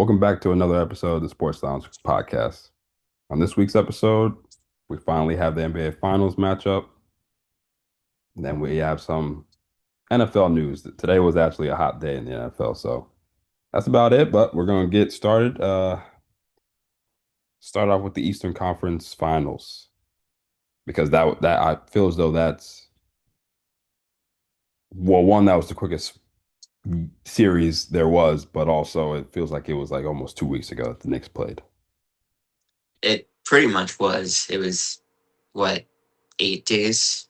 Welcome back to another episode of the Sports Lounge podcast. On this week's episode, we finally have the NBA Finals matchup. And then we have some NFL news. Today was actually a hot day in the NFL, so that's about it. But we're going to get started. Start off with the Eastern Conference Finals because that I feel as though that's one that was the quickest series there was, but also it feels like it was like almost 2 weeks ago that the Knicks played. It pretty much was. It was what, 8 days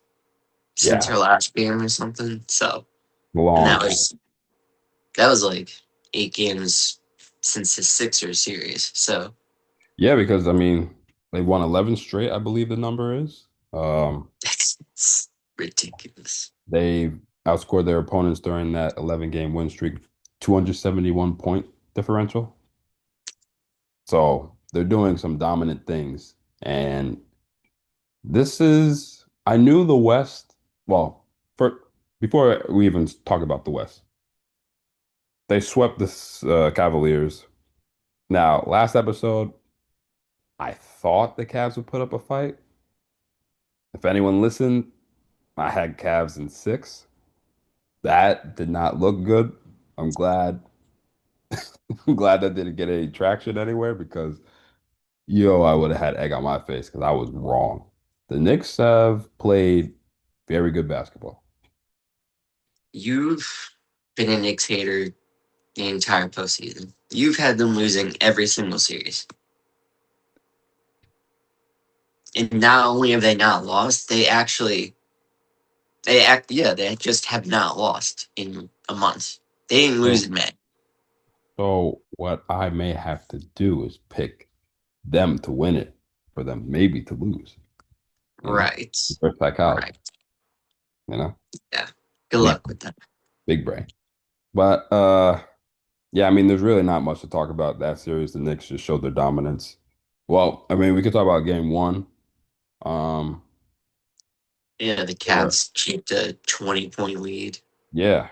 since Yeah, our last game or something. So, and long. that was like 8 games since the Sixers series. So Yeah, because I mean, they won 11 straight, I believe the number is. it's ridiculous. They outscored their opponents during that 11-game win streak, 271 point differential. So they're doing some dominant things. And I knew the West, well, before we even talk about the West, they swept the Cavaliers. Now, last episode, I thought the Cavs would put up a fight. If anyone listened, I had Cavs in six. That did not look good. I'm glad. I'm glad that didn't get any traction anywhere because I would have had egg on my face because I was wrong. The Knicks have played very good basketball. You've been a Knicks hater the entire postseason. You've had them losing every single series. And not only have they not lost, they just have not lost in a month. They didn't lose So, in May. so what I may have to do is pick them to win it for them maybe to lose. You know, Right. reverse psychology. Right. You know, Yeah. Good yeah, luck with that. big brain. But yeah, I mean, there's really not much to talk about that series. The Knicks just showed their dominance. Well, I mean, we could talk about game one. Um, Yeah, the they were, Cavs cheaped a 20-point lead. yeah,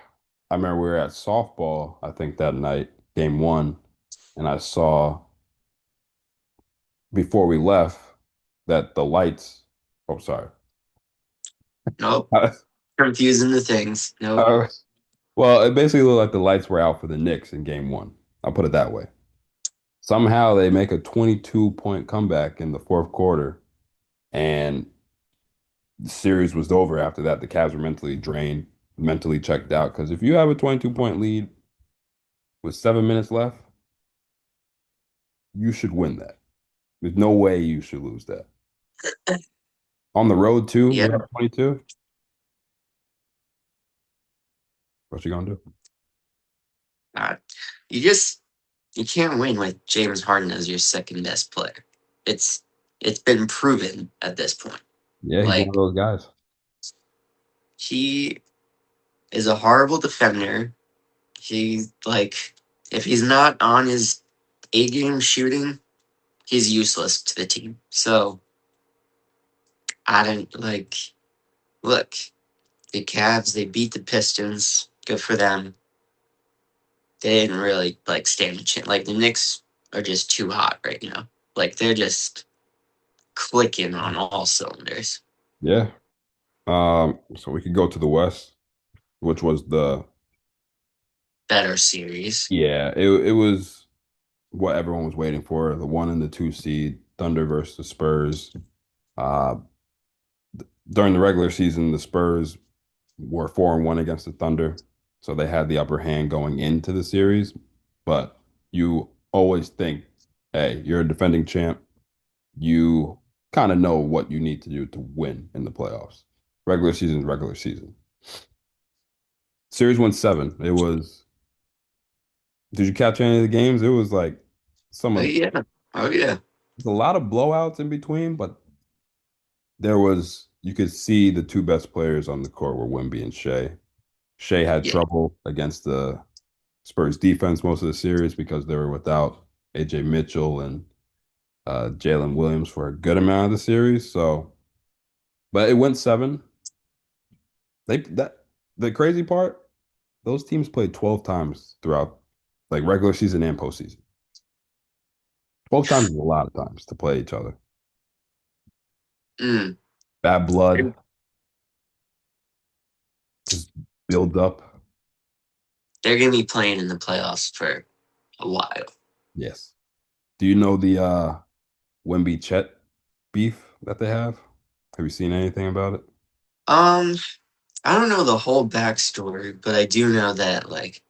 I remember we were at softball, I think that night, game one, and I saw before we left that the lights, oh, sorry. Nope. Confusing the things. Nope. Uh, well, it basically looked like the lights were out for the Knicks in game one. I'll put it that way. Somehow they make a 22-point comeback in the fourth quarter, and the series was over after that. The Cavs were mentally drained, mentally checked out. Because if you have a 22-point lead with 7 minutes left, you should win that. There's no way you should lose that. On the road, too, you're Yeah. up 22. What you gonna do? Uh, you just you can't win with James Harden as your second best player. It's it's been proven at this point. Yeah, he's one of Like, those guys. he is a horrible defender. He's like, if he's not on his A game shooting, he's useless to the team. So I don't like look, the Cavs, they beat the Pistons. Good for them. They didn't really like stand a chance. Like, the Knicks are just too hot right now. Like, they're just clicking on all cylinders. Yeah. So we could go to the West, which was Better series. it was what everyone was waiting for, the 1 and the 2 seed, Thunder versus the Spurs. Uh, During the regular season, the Spurs were 4-1 against the Thunder, so they had the upper hand going into the series. But you always think, hey, you're a defending champ. You kind of know what you need to do to win in the playoffs. Regular season, regular season. Series went seven. It was. Did you catch any of the games? It was like some Oh of. yeah. Oh yeah. There's a lot of blowouts in between, but you could see the two best players on the court were Wemby and Shea. Shea had Yeah. trouble against the Spurs defense most of the series because they were without AJ Mitchell and Jalen Williams for a good amount of the series. So, but it went seven. The crazy part, those teams played 12 times throughout like regular season and postseason. Both times is a lot of times to play each other. Mm, Bad blood they're, just builds up. they're gonna be playing in the playoffs for a while. Yes. Do you know the Wemby Chet beef that they have? Have you seen anything about it? Um, I don't know the whole backstory, but I do know that like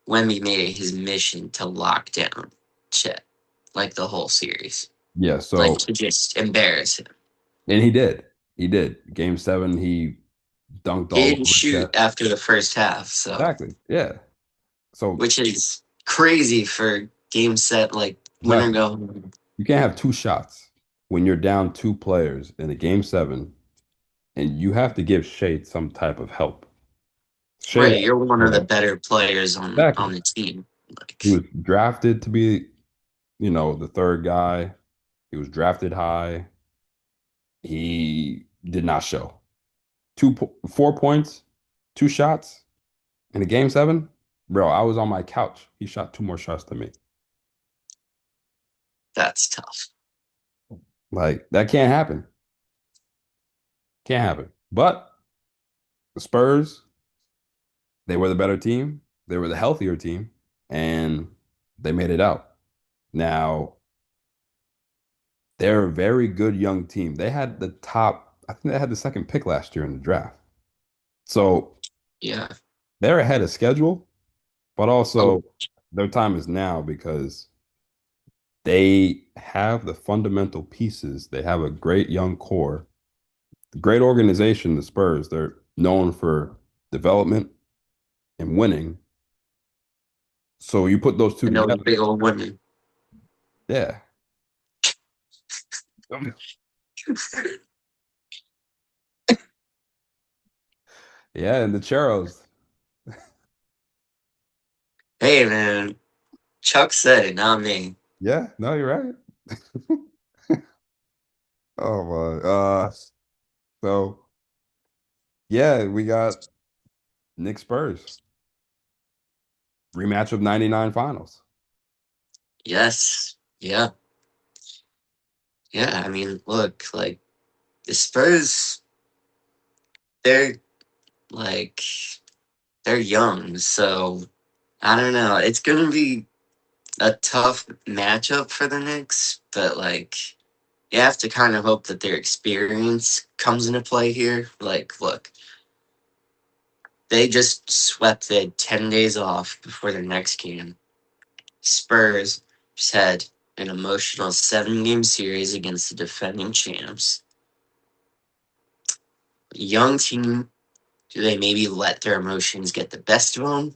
Wemby made it his mission to lock down Chet, like the whole series, Yeah, like so to just embarrass him. and he did. He did. Game seven, he dunked He all didn't over shoot Chet. after the first half, so Exactly. Yeah. So which is crazy for game set like winner exactly. go home. You can't have two shots when you're down two players in a game seven, and you have to give Shea some type of help. Shea Right, you're one of the had better players on exactly. the team. He Like was drafted to be, the third guy. He was drafted high. He did not show. 4 points, two shots in a game seven. Bro, I was on my couch. He shot two more shots than me. that's tough. Like that can't happen. Can't happen. But the Spurs, they were the better team. They were the healthier team, and they made it out. Now, they're a very good young team. They had the top, I think they had the second pick last year in the draft. So Yeah. they're ahead of schedule, but Oh, also their time is now because they have the fundamental pieces. They have a great young core, great organization, the Spurs. They're known for development and winning. So you put those two I know a together. big old women. Yeah. Yeah, and the Charros. Hey man, Chuck said it, not me. Yeah, no, you're right. Oh my. So yeah, we got Knicks Spurs rematch of 99 finals. Yes. Yeah. Yeah. I mean, look, like the Spurs, they're like they're young, so I don't know. It's gonna be a tough matchup for the Knicks, but like you have to kind of hope that their experience comes into play here. Like, look, they just swept. They had 10 days off before their next game. Spurs just had an emotional 7 game series against the defending champs. Young team. Do they maybe let their emotions get the best of them?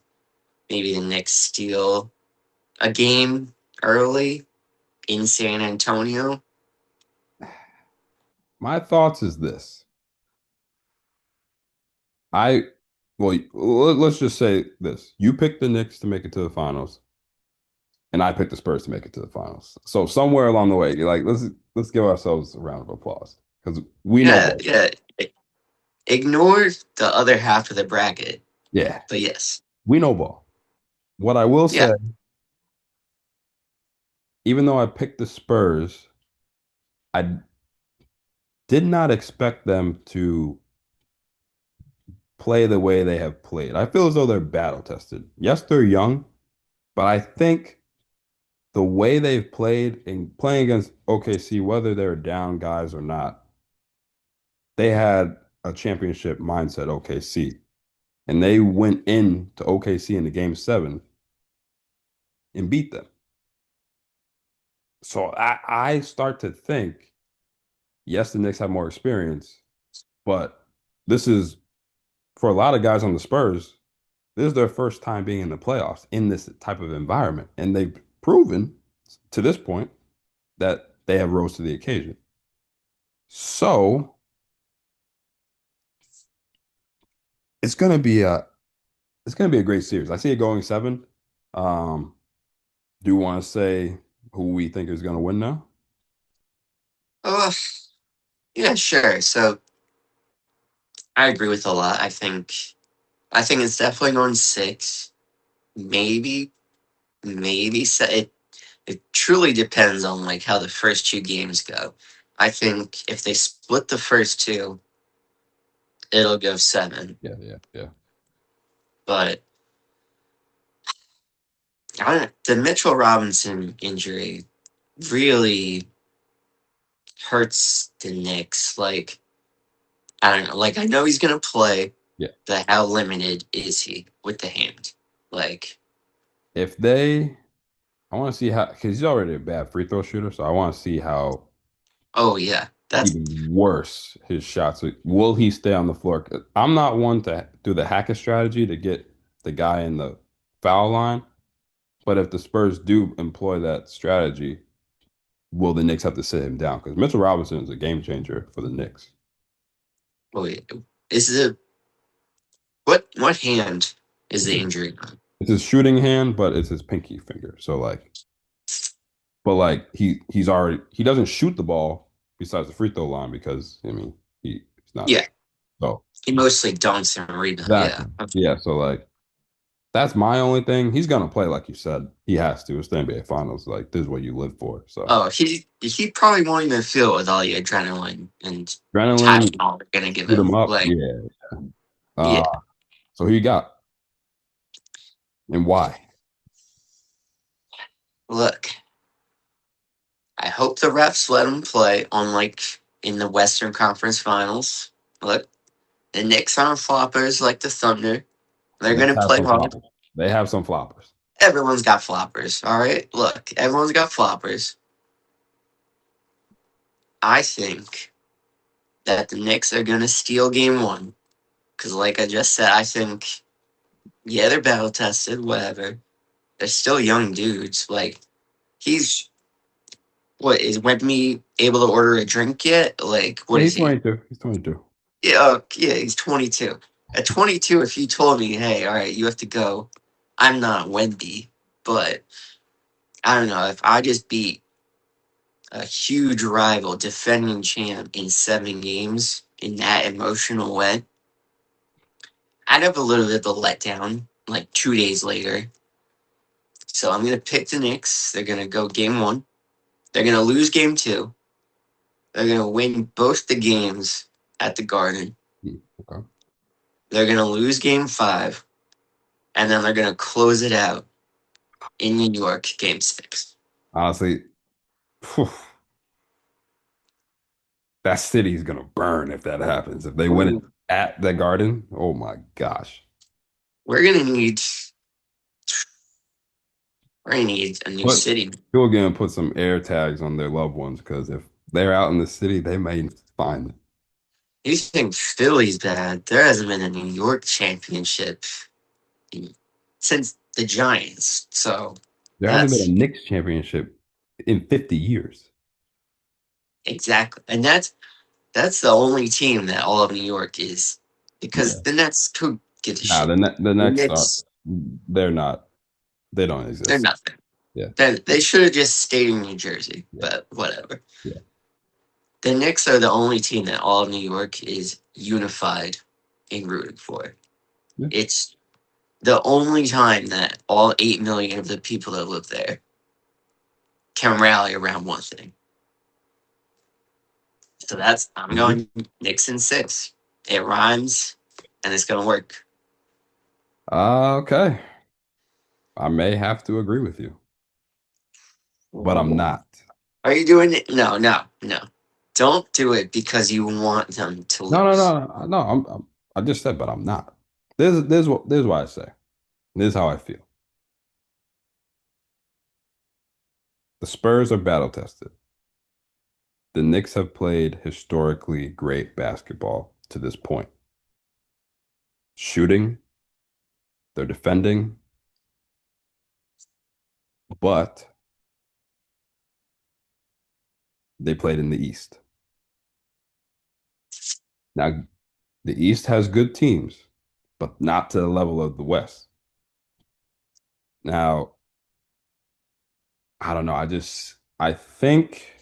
Maybe the Knicks steal a game early in San Antonio. My thoughts is this. I well, let's just say this. You picked the Knicks to make it to the finals, and I picked the Spurs to make it to the finals. So somewhere along the way, you're like, let's give ourselves a round of applause because we know Yeah, both. yeah. Ignore the other half of the bracket, Yeah, but yes, we know ball. What I will yeah. say, even though I picked the Spurs, I did not expect them to play the way they have played. I feel as though they're battle tested. Yes, they're young, but I think the way they've played and playing against OKC, whether they're down guys or not, they had a championship mindset, OKC. And they went into OKC in the game seven and beat them. So I start to think, yes, the Knicks have more experience, but this is for a lot of guys on the Spurs, this is their first time being in the playoffs in this type of environment. And they've proven to this point that they have rose to the occasion. So it's gonna be a great series. I see it going seven. Um, do you want to say who we think is gonna win now? Oh, yeah, sure. So I agree with a lot. I think it's definitely going six. Maybe, maybe se- it. It truly depends on like how the first two games go. I think if they split the first two, it'll go seven. Yeah, yeah, yeah. But I don't, the Mitchell Robinson injury really hurts the Knicks. Like I don't know. Like I know he's gonna play, Yeah. but how limited is he with the hand? Like, If they, I want to see how, because he's already a bad free throw shooter, so I want to see how oh yeah, that's even worse his shots. Will he stay on the floor? 'Cause I'm not one to do the Hackett strategy to get the guy in the foul line, but if the Spurs do employ that strategy, will the Knicks have to sit him down? Because Mitchell Robinson is a game changer for the Knicks. oh yeah. Is it what hand is It's the his, injury on? it's his shooting hand, but it's his pinky finger. So like, but like he doesn't shoot the ball besides the free throw line because I mean he's not a Yeah, so he mostly dunks and rebounds. Yeah, exactly yeah. So like that's my only thing. He's gonna play like you said. He has to. It's the NBA Finals. Like this is what you live for. So oh, he probably won't even feel it with all the adrenaline and adrenaline, Tylenol they're gonna give shoot him him. up. Like, Yeah. yeah, So who you got and why? look, I hope the refs let him play on like in the Western Conference Finals. Look, the Knicks aren't floppers like the Thunder. They're Knicks gonna have play some hard. floppers. They have some floppers. Everyone's got floppers. All right, look, everyone's got floppers. I think that the Knicks are gonna steal Game One because, like I just said, I think yeah they're battle tested, whatever. They're still young dudes. Like he's what is Wemby able to order a drink yet? Like what Yeah, is he's he? 22. He's 22. Yeah, yeah, he's 22. At 22, if you told me, hey, all right, you have to go, I'm not Wemby, but I don't know if I just beat a huge rival, defending champ in 7 games in that emotional way, I'd have a little bit of a letdown like 2 days later. So I'm gonna pick the Knicks. They're gonna go game one. They're gonna lose game two. They're gonna win both the games at the Garden. Okay. They're gonna lose game five, and then they're gonna close it out in New York, game six. Honestly, phew, that city's gonna burn if that happens. If they win it Ooh, at the Garden, oh my gosh. we're gonna need we're gonna need a new But city. people again put some air tags on their loved ones because if they're out in the city, they may find them. You think Philly's bad? There hasn't been a New York championship since the Giants. So There hasn't been a that's Knicks championship in 50 years. exactly, and that's the only team that all of New York is because Yeah. the Nets could get a Nah, shit. the The Knicks are Knicks, they're not they don't they're exist. nothing. Yeah. They should have just stayed in New Jersey, Yeah. but whatever. Yeah. The Knicks are the only team that all of New York is unified in rooting for. Yeah. It's the only time that all 8 million of the people that live there can rally around one thing. So that's I'm Mhm. going Knicks in six. It rhymes and it's gonna work. Okay. I may have to agree with you, but I'm not. Are you doing it? No, no, no. Don't do it because you want them to No, no, lose. no, no. I just said, but I'm not. This is what I say. This is how I feel. The Spurs are battle tested. The Knicks have played historically great basketball to this point. Shooting, they're defending, but they played in the East. Now, the East has good teams, but not to the level of the West. Now, I don't know. I think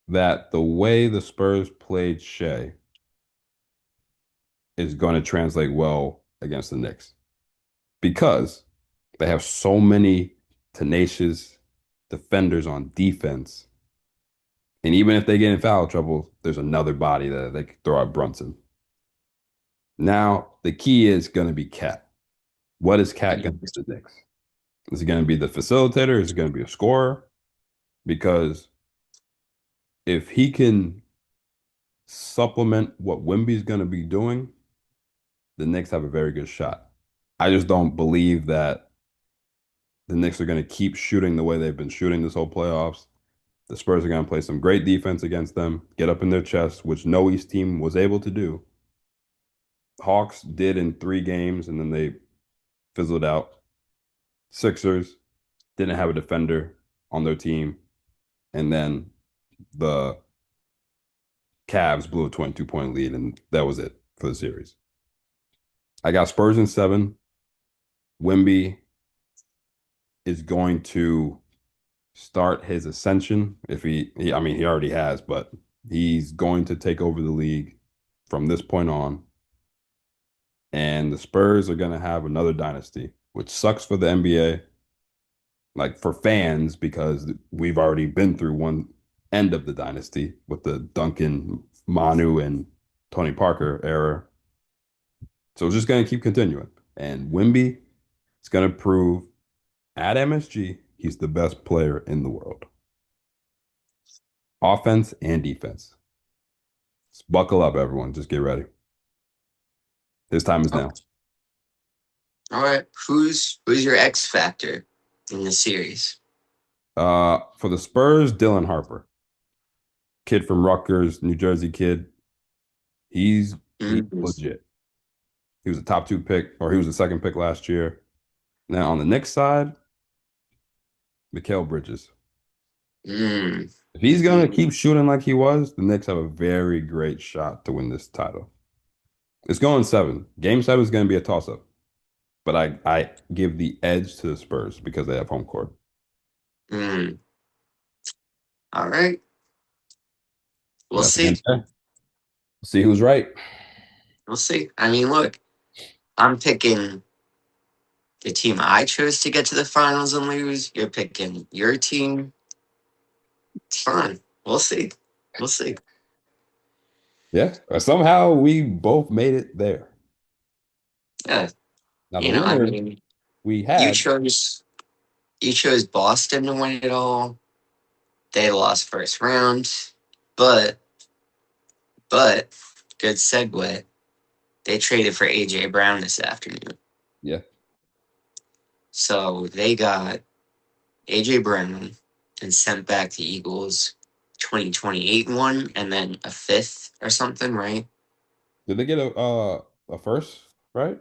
that the way the Spurs played Shea is going to translate well against the Knicks because they have so many tenacious, defenders on defense. And even if they get in foul trouble, there's another body that they could throw at Brunson. Now, the key is going to be Cat. What is Cat going to Mm. do to the Knicks? Is he going to be the facilitator? Is he going to be a scorer? Because if he can supplement what Wimby's going to be doing, the Knicks have a very good shot. I just don't believe that the Knicks are going to keep shooting the way they've been shooting this whole playoffs. The Spurs are going to play some great defense against them, get up in their chest, which no East team was able to do. Hawks did in 3 games, and then they fizzled out. Sixers didn't have a defender on their team, and then the Cavs blew a 22-point lead, and that was it for the series. I got Spurs in 7. Wimby is going to start his ascension. If I mean, he already has, but he's going to take over the league from this point on. And the Spurs are going to have another dynasty, which sucks for the NBA, like for fans, because we've already been through one end of the dynasty with the Duncan, Manu, and Tony Parker era. So it's just going to keep continuing. And Wimby is going to prove at MSG he's the best player in the world, offense and defense. Just buckle up, everyone. Just get ready. His time is now. Okay. All right. Who's your X factor in the series? For the Spurs, Dylan Harper, kid from Rutgers, New Jersey kid. He's Mm, legit. He was a top 2 pick, or he was the second pick last year. Now on the Knicks side, Mikal Bridges. mm, If he's gonna mm. keep shooting like he was, the Knicks have a very great shot to win this title. It's going 7. Game 7 is gonna be a toss-up, but I give the edge to the Spurs because they have home court. Mm. All right. And We'll that's the end see. there. See who's right. We'll see. I mean, look, I'm picking the team I chose to get to the finals and lose. You're picking your team. It's fine. We'll see. We'll see. Yeah. Somehow we both made it there. Yeah. Now the I winner mean, we you had chose you chose Boston to win it all. They lost first round, but but good segue. They traded for AJ Brown this afternoon, yeah. so they got AJ Brown and sent back the Eagles 2028 one and then a fifth or something, right? Did they get a first, right?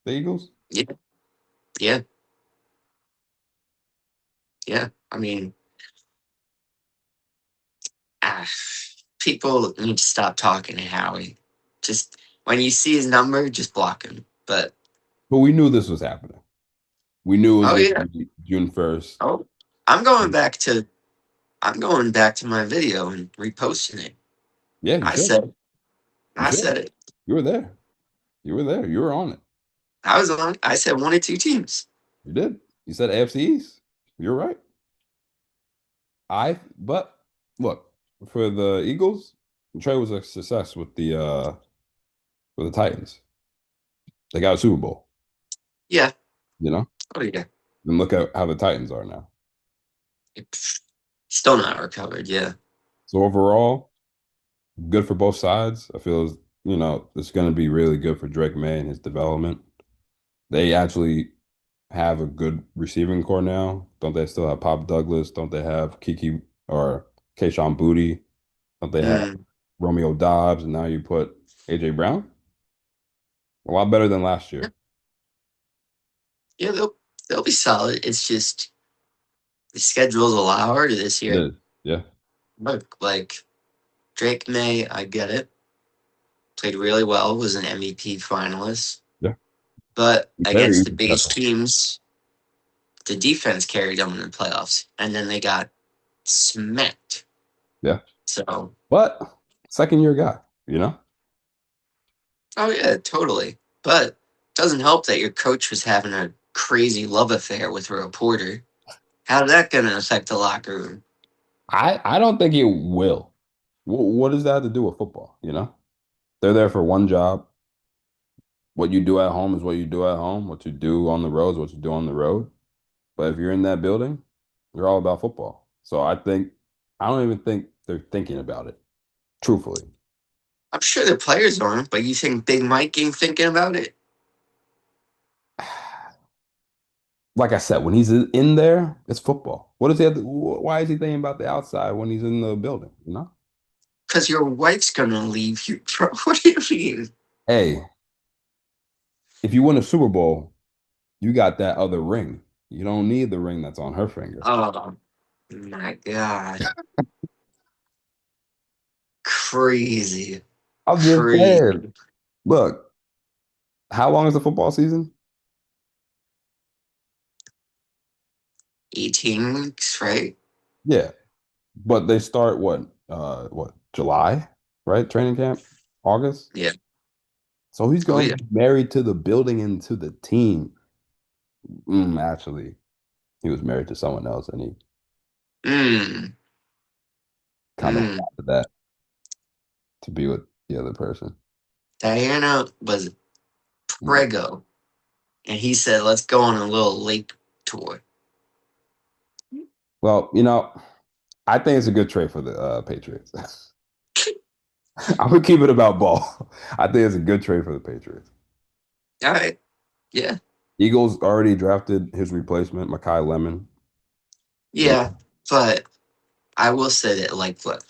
The Eagles? Yeah, yeah, yeah. I mean, ah, people need to stop talking to Howie. Just when you see his number, just block him. But But we knew this was happening. We knew it was oh gonna yeah, be June 1st. oh, I'm going back to I'm going back to my video and reposting it. Yeah, you I should. said You I should. said it. You were there. You were there. You were on it. I was on. I said one or two teams. You did. You said AFC East. You're right. But look, for the Eagles, the trade was a success with the Titans. They got a Super Bowl, Yeah. you know? Oh yeah. And look at how the Titans are now. Still not recovered. Yeah. So overall, good for both sides. I feel it's going to be really good for Drake May and his development. They actually have a good receiving core now. Don't they still have Pop Douglas? Don't they have Kiki or Kayshawn Booty? Don't they have Mm, Romeo Dobbs? And now you put AJ Brown? A lot better than last yeah. year. Yeah. They'll be solid. It's just the schedule's a lot harder this It year. is. Yeah. Look, like Drake May, I get it. Played really well. Was an MVP finalist. Yeah. But Very against the easy biggest schedule. teams, the defense carried them in the playoffs, and then they got smacked. Yeah. So, But second year guy, you know? oh yeah, totally. But doesn't help that your coach was having a crazy love affair with a reporter. How's that going to affect the locker room? I don't think it will. What does that have to do with football? They're there for one job. What you do at home is what you do at home. What you do on the road is what you do on the road. But if you're in that building, you're all about football. So I don't even think they're thinking about it, truthfully. I'm sure the players aren't, but you think Big Mike ain't thinking about it? Like I said, when he's in there, it's football. What does he have to, why is he thinking about the outside when he's in the building? Because your wife's going to leave you, bro. What do you mean? Hey, if you win a Super Bowl, you got that other ring. You don't need the ring that's on her finger. Oh, my God. Crazy. I'm just saying. Crazy. Look, how long is the football season? 18 weeks, right? Yeah, but they start July, right? Training camp, August. Yeah. So he's Oh, going yeah. to be married to the building and to the team. Actually, he was married to someone else, and he Mm. kind of Mm. wanted that to be with the other person. Diana was Yeah. prego, and he said, let's go on a little lake tour. Well, I think it's a good trade for the Patriots. I would keep it about ball. I think it's a good trade for the Patriots. All right. Yeah. Eagles already drafted his replacement, Makai Lemon. They, Yeah. But I will say that, like, look,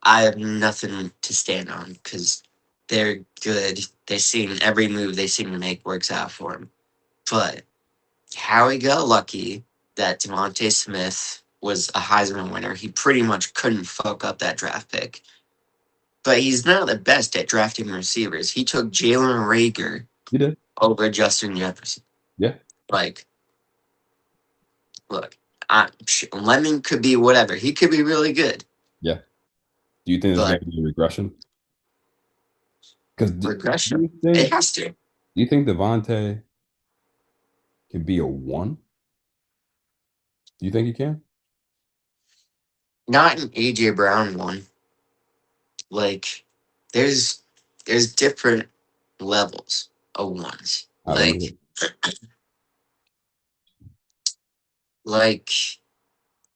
I have nothing to stand on because they're good. They seem every move they seem to make works out for them. But how he got lucky that Devontae Smith was a Heisman winner. He pretty much couldn't fuck up that draft pick. But he's not the best at drafting receivers. He took Jalen Rager he did. over Justin Jefferson. Yeah. Like, look, Lemon could be whatever. He could be really good. Yeah. Do you think there's going But to be a regression? Because do regression, you it think has to. do you think Devontae can be a one? Do you think he can? Not an AJ Brown one. Like, there's there's different levels of ones. I let me hear. Like,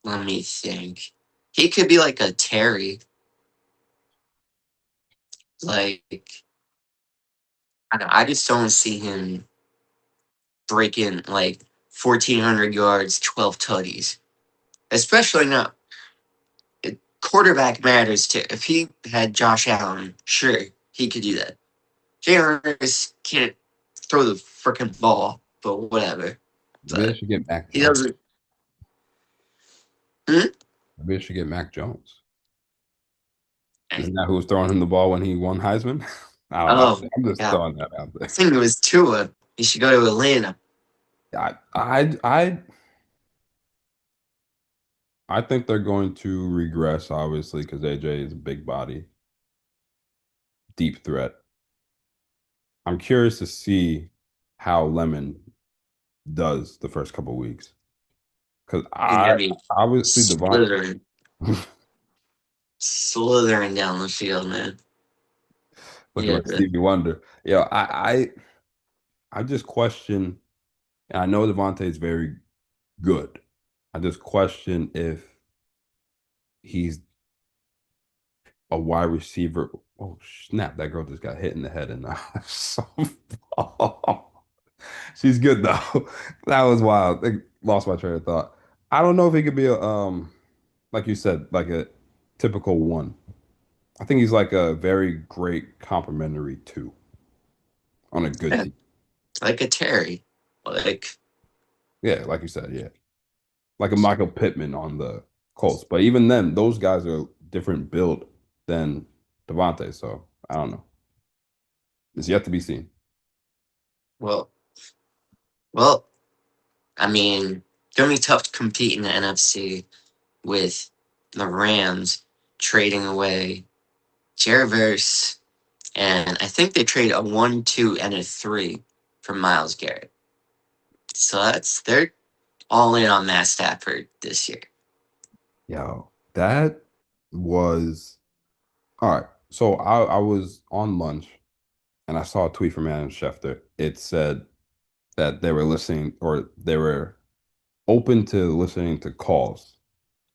let me think. He could be like a Terry. Like, I just don't see him breaking like 1,400 yards, 12 tutties. Especially not. Quarterback matters too. If he had Josh Allen, sure, he could do that. Jalen Hurts can't throw the freaking ball, but whatever. Maybe they But should get Mac he Jones. doesn't. Hmm? Maybe they should get Mac Jones. I- Isn't that who was throwing him the ball when he won Heisman? I don't know. Oh, I'm just yeah. throwing that out I there. think it was Tua. He should go to Atlanta. I think they're going to regress, obviously, because AJ is a big body, deep threat. I'm curious to see how Lemon does the first couple weeks. Because He's I gonna be obviously Devon slithering, slithering down the field, man. looking Yeah, like Stevie Wonder. I just question, and I know Devontae is very good. I just question if he's a wide receiver. Oh snap! That girl just got hit in the head in the softball. She's good though. That was wild. I lost my train of thought. I don't know if he could be a like you said, like a typical one. I think he's like a very great complementary two on a good yeah, team. like a Terry. Like, Yeah, like you said, yeah. Like a Michael Pittman on the Colts. But even then, those guys are different build than Devontae. So I don't know. It's yet to be seen. well, well. I mean, gonna be tough to compete in the NFC with the Rams trading away Jerverse, and I think they trade a 1, 2, and a 3 for Myles Garrett. So that's they're all in on Matt Stafford this year. Yo, that was all right. So I was on lunch and I saw a tweet from Adam Schefter. It said that they were listening or they were open to listening to calls,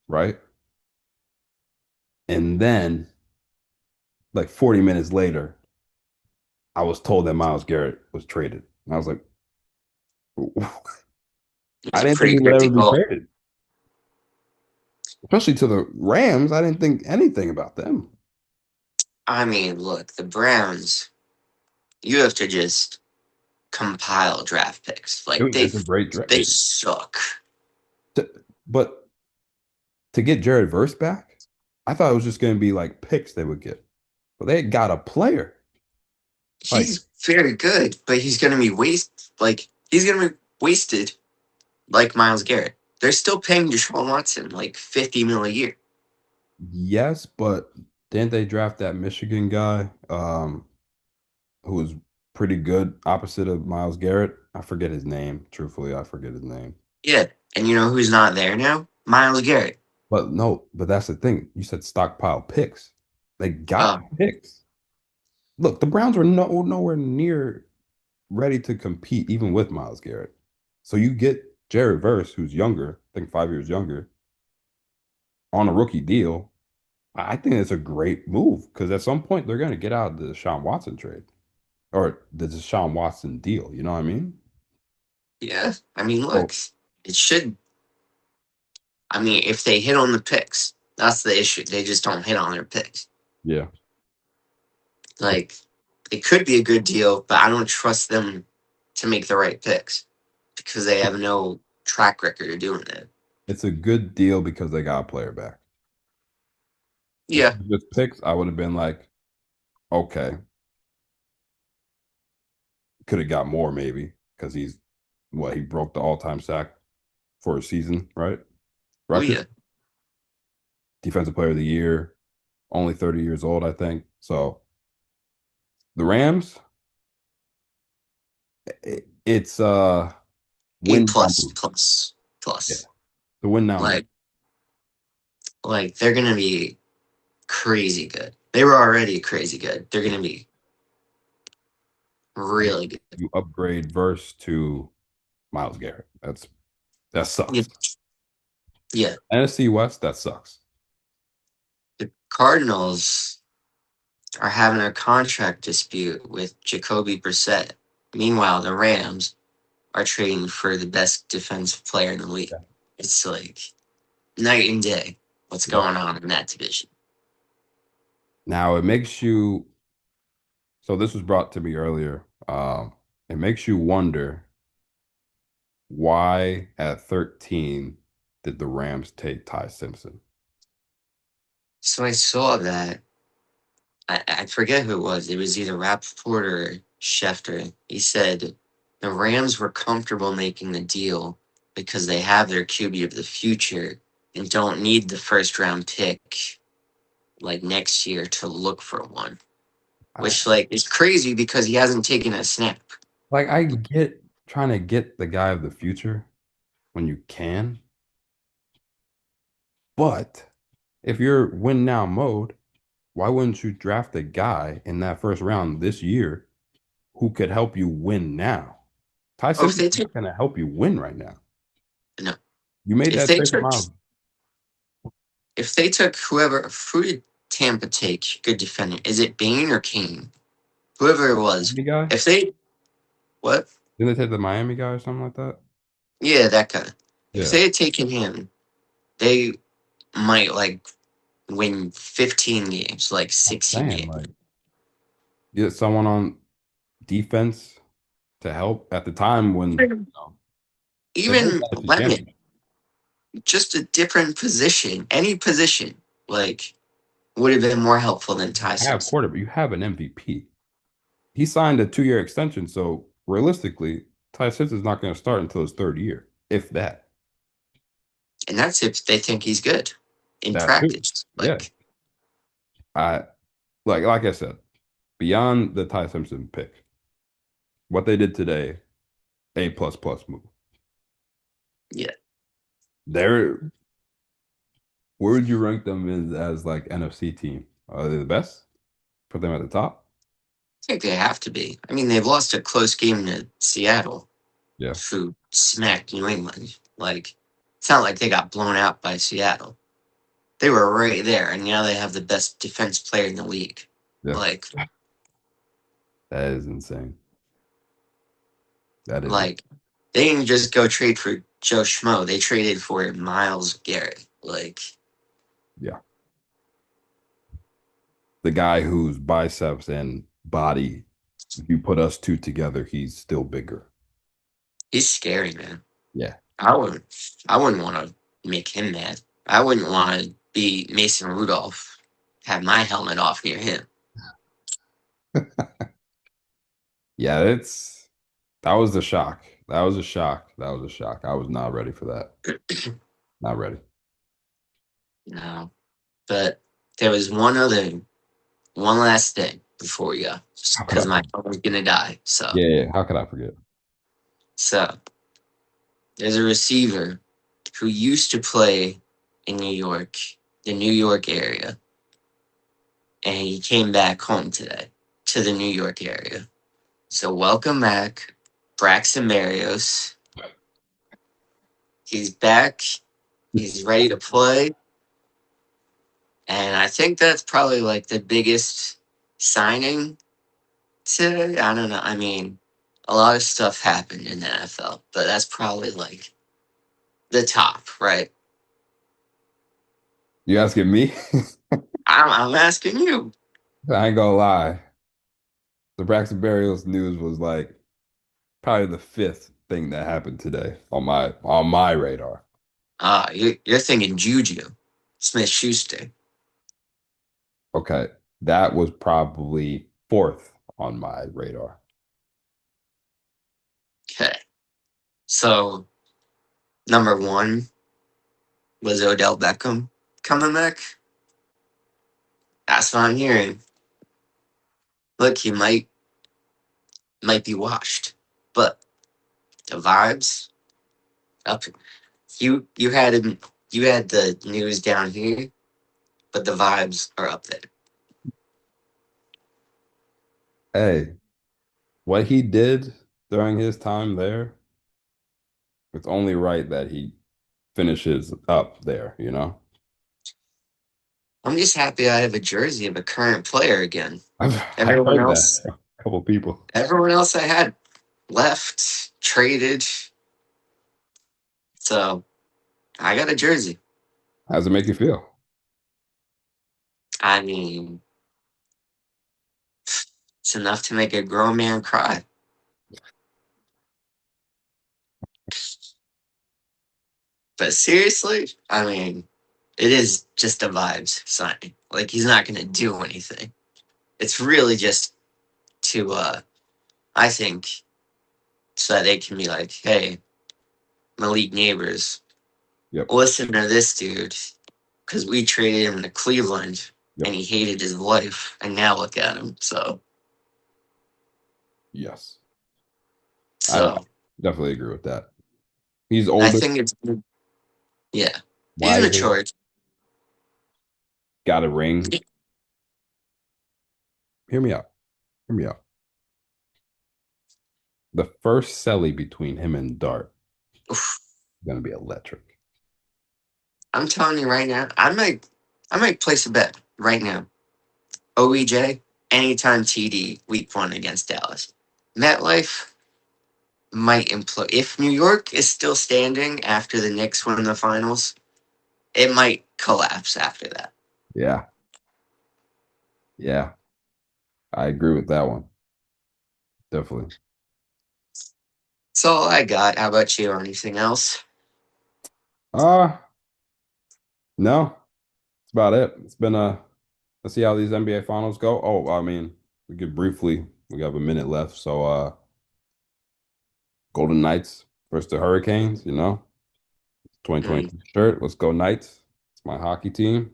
right? And then like 40 minutes later, I was told that Myles Garrett was traded. And I was like, It's I a didn't think pretty he would ever crazy be goal. traded, especially to the Rams. I didn't think anything about them. I mean, look, the Browns, you have to just compile draft picks. Like It's a great draft. they suck. But to get Jared Verse back, I thought it was just going to be like picks they would get. But they got a player. Like, He's very good, but he's gonna be he's gonna be wasted like Miles Garrett. They're still paying Deshaun Watson like 50 mil a year. yes, but didn't they draft that Michigan guy who was pretty good opposite of Myles Garrett? I forget his name. Truthfully, I forget his name. Yeah. And you know who's not there now? Miles Garrett. But no, but that's the thing. You said stockpile picks. They got Um, picks. Look, the Browns were nowhere near ready to compete, even with Myles Garrett. So you get Jared Verse, who's younger, I think 5 years younger, on a rookie deal. I think it's a great move because at some point they're going to get out of the Deshaun Watson trade or the Deshaun Watson deal. You know what I mean? yeah. I mean, So look, it should. I mean, if they hit on the picks, that's the issue. They just don't hit on their picks. yeah, but Like, it could be a good deal, but I don't trust them to make the right picks because they have no track record of doing that. it's a good deal because they got a player back. If it Yeah. was just picks, I would have been like, okay, could have got more maybe because he broke the all-time sack for a season, right? Oh, Record, yeah. defensive player of the year, only 30 years old, I think. So the Rams, it's A win now plus, move. plus, Yeah, plus. the win now move. Like, they're going to be crazy good. They were already crazy good. They're going to be And really good. you upgrade Verse to Myles Garrett. That Yeah. sucks. Yeah. NFC West, that sucks. The Cardinals are having a contract dispute with Jacoby Brissett. Meanwhile, the Rams are trading for the best defensive player in the league. Yeah. It's like night and day what's Yep. going on in that division. Now it makes you so this was brought to me earlier. It makes you wonder why at 13 did the Rams take Ty Simpson? So I saw that. I forget who it was. It was either Rappaport or Schefter. He said the Rams were comfortable making the deal because they have their QB of the future and don't need the first round pick like next year to look for one. I, Which like is crazy because he hasn't taken a snap. like I get trying to get the guy of the future when you can, but if you're win now mode, why wouldn't you draft a guy in that first round this year who could help you win now? Ty Oh, if Simpson's they took not going to help you win right now. no, You made if that they trade for took Miles. who did Tampa take? Good defender. Is it Bain or Kane? Whoever it was. Miami guy? If they what? Didn't they take the Miami guy or something like that? Yeah, that guy. If Yeah. they had taken him, they might like win 15 games, like I'm 16 saying, games. like, get someone on defense to help at the time when they both Even got the Lemon, championship. just a different position, any position, like would have been more helpful than You Ty have Simpson. quarterback, you have an MVP. He signed a 2 year extension, so realistically, Ty Simpson's not going to start until his third year, if that. And that's if they think he's good in That too. practice. Yeah. I like I said, beyond the Ty Simpson pick, what they did today, A plus plus move. Yeah. They're where would you rank them as like NFC team? Are they the best? Put them at the top? I think they have to be. I mean, they've lost a close game to Seattle, Yeah, who smacked New England. Like, it's not like they got blown out by Seattle. They were right there, and now they have the best defense player in the league. yeah. Like, That is insane. That is it. like they didn't just go trade for Joe Schmo. They traded for Myles Garrett. Like, Yeah. The guy whose biceps and body, if you put us two together, he's still bigger. he's scary, man. Yeah. I wouldn't. I wouldn't want to make him mad. I wouldn't want to be Mason Rudolph. Have my helmet off near him. Yeah, it's that was the shock. That was a shock. That was a shock. I was not ready for that. Not ready. No, but there was one last thing before we go, How could I because my forget? phone's gonna die. Yeah, yeah. How could I forget? So there's a receiver who used to play in New York, the New York area, and he came back home today to the New York area. So welcome back, Braxton Berrios. He's back. He's ready to play. And I think that's probably like the biggest signing today. I don't know. I mean, a lot of stuff happened in the NFL, but that's probably like the top, right? You asking me? I'm asking you. I ain't gonna lie. The Braxton Berrios news was like probably the fifth thing that happened today on my radar. You're thinking Juju Smith Schuster. Okay, that was probably fourth on my radar. Okay. So, number one was Odell Beckham coming back. That's what I'm hearing. Look, he might be washed, but the vibes up. You had him. You had the news down here, but the vibes are up there. Hey, what he did during his time there, it's only right that he finishes up there, you know? I'm just happy I have a jersey of a current player again. I've Everyone heard that else, a couple people. everyone else I had left, traded. So I got a jersey. How's it make you feel? I mean, it's enough to make a grown man cry. But seriously, I mean, it is just a vibes signing. Like he's not gonna do anything. It's really just to I think so that they can be like, hey, Malik neighbors, Yep. listen to this dude. Because we traded him to Cleveland Yep. and he hated his life and now look at him. So Yes. I so definitely agree with that. He's I older, think it's yeah. He's wiser, mature. got a ring. Hear me out. Hear me out. The first selly between him and Dart Oof. is going to be electric. I'm telling you right now, I might place a bet right now. OEJ, anytime TD week one against Dallas. MetLife might implode. If New York is still standing after the Knicks win the finals, it might collapse after that. Yeah. Yeah. I agree with that one. Definitely. That's all I got. How about you or anything else? Uh, no, that's about it. It's been let's see how these NBA finals go. Oh, I mean, we have a minute left. So Golden Knights versus the Hurricanes, 2020 Mm, shirt. Let's go Knights. It's my hockey team.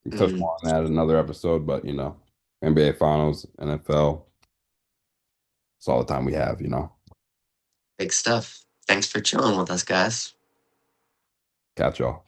We can touch mm, more on that in another episode, but NBA finals, NFL, it's all the time we have. big stuff. Thanks for chilling with us, guys. Catch y'all.